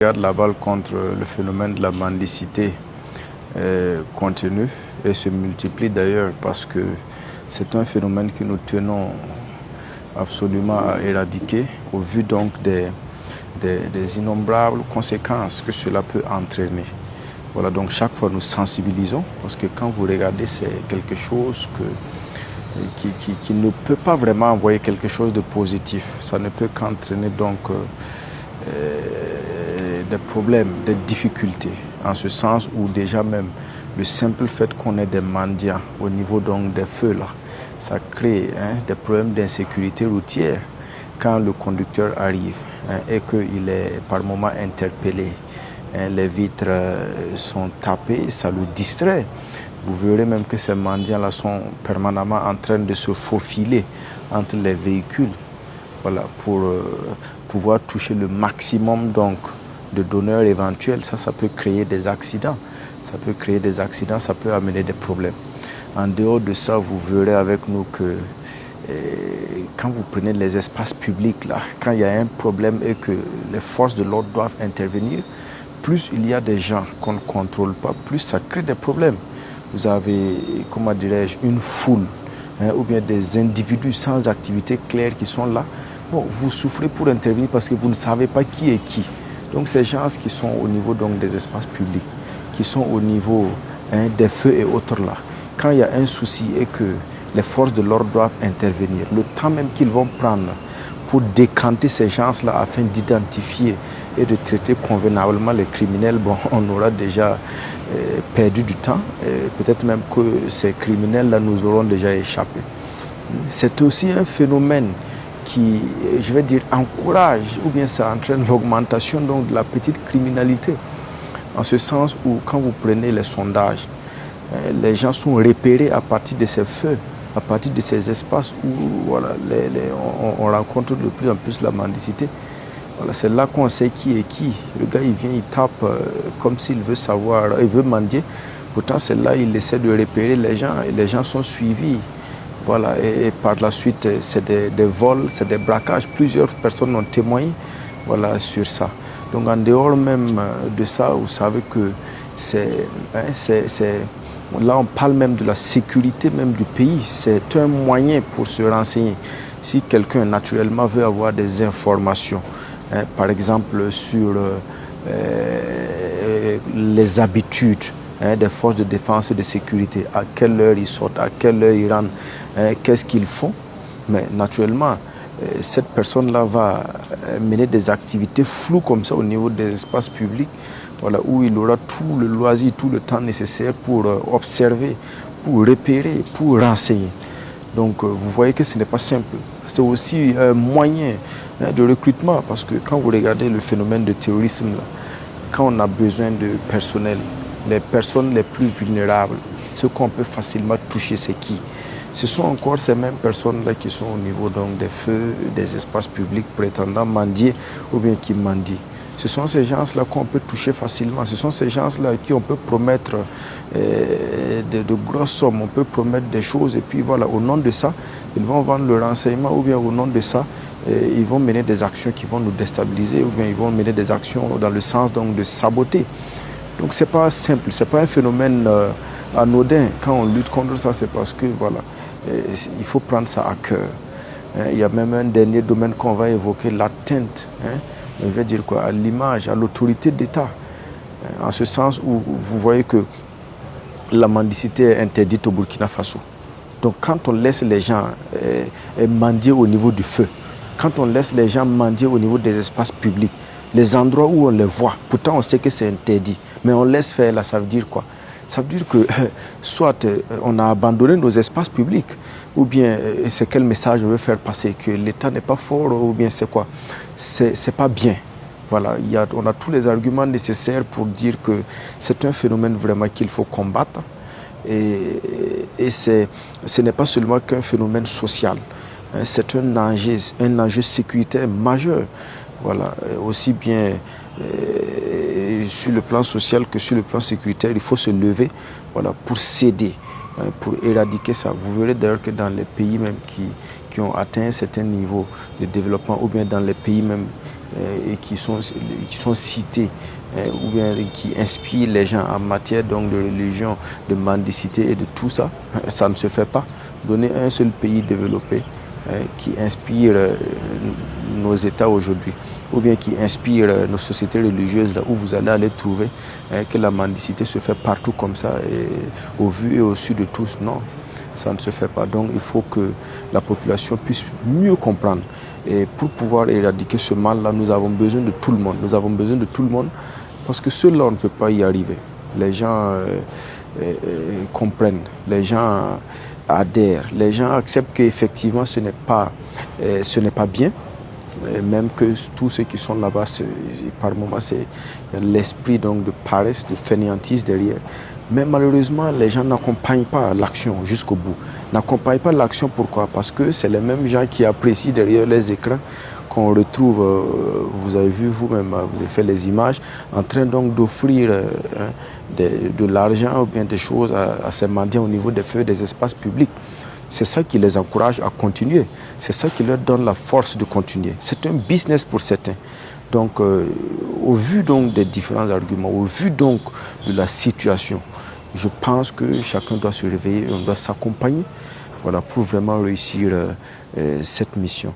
Regarde la balle contre le phénomène de la mendicité continue et se multiplie d'ailleurs parce que c'est un phénomène que nous tenons absolument à éradiquer au vu donc des innombrables conséquences que cela peut entraîner. Voilà, donc chaque fois nous sensibilisons parce que quand vous regardez, c'est quelque chose qui ne peut pas vraiment envoyer quelque chose de positif. Ça ne peut qu'entraîner donc des problèmes, des difficultés, en ce sens où déjà même le simple fait qu'on ait des mendiants au niveau donc des feux là, ça crée des problèmes d'insécurité routière quand le conducteur arrive et qu'il est par moment interpellé. Les vitres sont tapées, ça le distrait. Vous verrez même que ces mendiants-là sont permanemment en train de se faufiler entre les véhicules, voilà, pour pouvoir toucher le maximum donc de donneurs éventuels. Ça peut créer des accidents. Ça peut créer des accidents, ça peut amener des problèmes. En dehors de ça, vous verrez avec nous que quand vous prenez les espaces publics, là, quand il y a un problème et que les forces de l'ordre doivent intervenir, plus il y a des gens qu'on ne contrôle pas, plus ça crée des problèmes. Vous avez, comment dirais-je, une foule ou bien des individus sans activité claire qui sont là. Bon, vous souffrez pour intervenir parce que vous ne savez pas qui est qui. Donc ces gens qui sont au niveau donc, des espaces publics, qui sont au niveau des feux et autres là, quand il y a un souci et que les forces de l'ordre doivent intervenir, le temps même qu'ils vont prendre pour décanter ces gens-là afin d'identifier et de traiter convenablement les criminels, bon, on aura déjà perdu du temps. Peut-être même que ces criminels-là nous auront déjà échappé. C'est aussi un phénomène qui, je vais dire, encourage ou bien ça entraîne l'augmentation donc, de la petite criminalité. En ce sens où quand vous prenez les sondages, les gens sont repérés à partir de ces feux, à partir de ces espaces où voilà, on rencontre de plus en plus la mendicité. Voilà, c'est là qu'on sait qui est qui. Le gars, il vient, il tape comme s'il veut savoir, il veut mendier. Pourtant, c'est là il essaie de repérer les gens et les gens sont suivis. Voilà, et par la suite, c'est des vols, c'est des braquages. Plusieurs personnes ont témoigné voilà, sur ça. Donc, en dehors même de ça, vous savez que là, on parle même de la sécurité même du pays. C'est un moyen pour se renseigner. Si quelqu'un, naturellement, veut avoir des informations, par exemple sur les habitudes des forces de défense et de sécurité, à quelle heure ils sortent, à quelle heure ils rentrent, qu'est-ce qu'ils font. Mais naturellement, cette personne-là va mener des activités floues comme ça au niveau des espaces publics, voilà, où il aura tout le loisir, tout le temps nécessaire pour observer, pour repérer, pour renseigner. Donc vous voyez que ce n'est pas simple. C'est aussi un moyen de recrutement parce que quand vous regardez le phénomène de terrorisme, là, quand on a besoin de personnel, les personnes les plus vulnérables, ceux qu'on peut facilement toucher, c'est qui? Ce sont encore ces mêmes personnes-là qui sont au niveau donc, des feux, des espaces publics prétendant mendier ou bien qui mendient. Ce sont ces gens-là qu'on peut toucher facilement. Ce sont ces gens-là à qui on peut promettre de grosses sommes, on peut promettre des choses. Et puis voilà, au nom de ça, ils vont vendre le renseignement ou bien au nom de ça, ils vont mener des actions qui vont nous déstabiliser ou bien ils vont mener des actions dans le sens donc, de saboter. Donc c'est pas simple, c'est pas un phénomène anodin. Quand on lutte contre ça, c'est parce que voilà, il faut prendre ça à cœur. Il y a même un dernier domaine qu'on va évoquer, l'atteinte. Je vais dire quoi, à l'image, à l'autorité d'État. En ce sens où vous voyez que la mendicité est interdite au Burkina Faso. Donc quand on laisse les gens mendier au niveau du feu, quand on laisse les gens mendier au niveau des espaces publics, les endroits où on les voit, pourtant on sait que c'est interdit, mais on laisse faire là, ça veut dire quoi? Ça veut dire que soit on a abandonné nos espaces publics, ou bien c'est quel message on veut faire passer, que l'État n'est pas fort, ou bien c'est quoi? C'est pas bien. Voilà, on a tous les arguments nécessaires pour dire que c'est un phénomène vraiment qu'il faut combattre. Et ce n'est pas seulement qu'un phénomène social, c'est un enjeu sécuritaire majeur. Voilà, aussi bien sur le plan social que sur le plan sécuritaire, il faut se lever voilà, pour s'aider, pour éradiquer ça. Vous verrez d'ailleurs que dans les pays même qui ont atteint un certain niveau de développement, ou bien dans les pays même et qui sont cités ou bien qui inspirent les gens en matière donc de religion, de mendicité et de tout ça, ça ne se fait pas. Donner un seul pays développé qui inspire nos États aujourd'hui, ou bien qui inspire nos sociétés religieuses, là où vous allez aller trouver que la mendicité se fait partout comme ça, et au vu et au su de tous. Non, ça ne se fait pas. Donc il faut que la population puisse mieux comprendre. Et pour pouvoir éradiquer ce mal-là, nous avons besoin de tout le monde. Nous avons besoin de tout le monde parce que seul-là, on ne peut pas y arriver. Les gens comprennent, les gens adhèrent, les gens acceptent qu'effectivement ce n'est pas bien. Et même que tous ceux qui sont là-bas, par moments, c'est l'esprit donc de paresse, de fainéantise derrière. Mais malheureusement, les gens n'accompagnent pas l'action jusqu'au bout. N'accompagnent pas l'action, pourquoi? Parce que c'est les mêmes gens qui apprécient derrière les écrans qu'on retrouve, vous avez vu vous-même, vous avez fait les images, en train donc d'offrir de l'argent ou bien des choses à ces mendiants au niveau des feux des espaces publics. C'est ça qui les encourage à continuer. C'est ça qui leur donne la force de continuer. C'est un business pour certains. Donc, au vu donc des différents arguments, au vu donc de la situation, je pense que chacun doit se réveiller et on doit s'accompagner, voilà, pour vraiment réussir cette mission.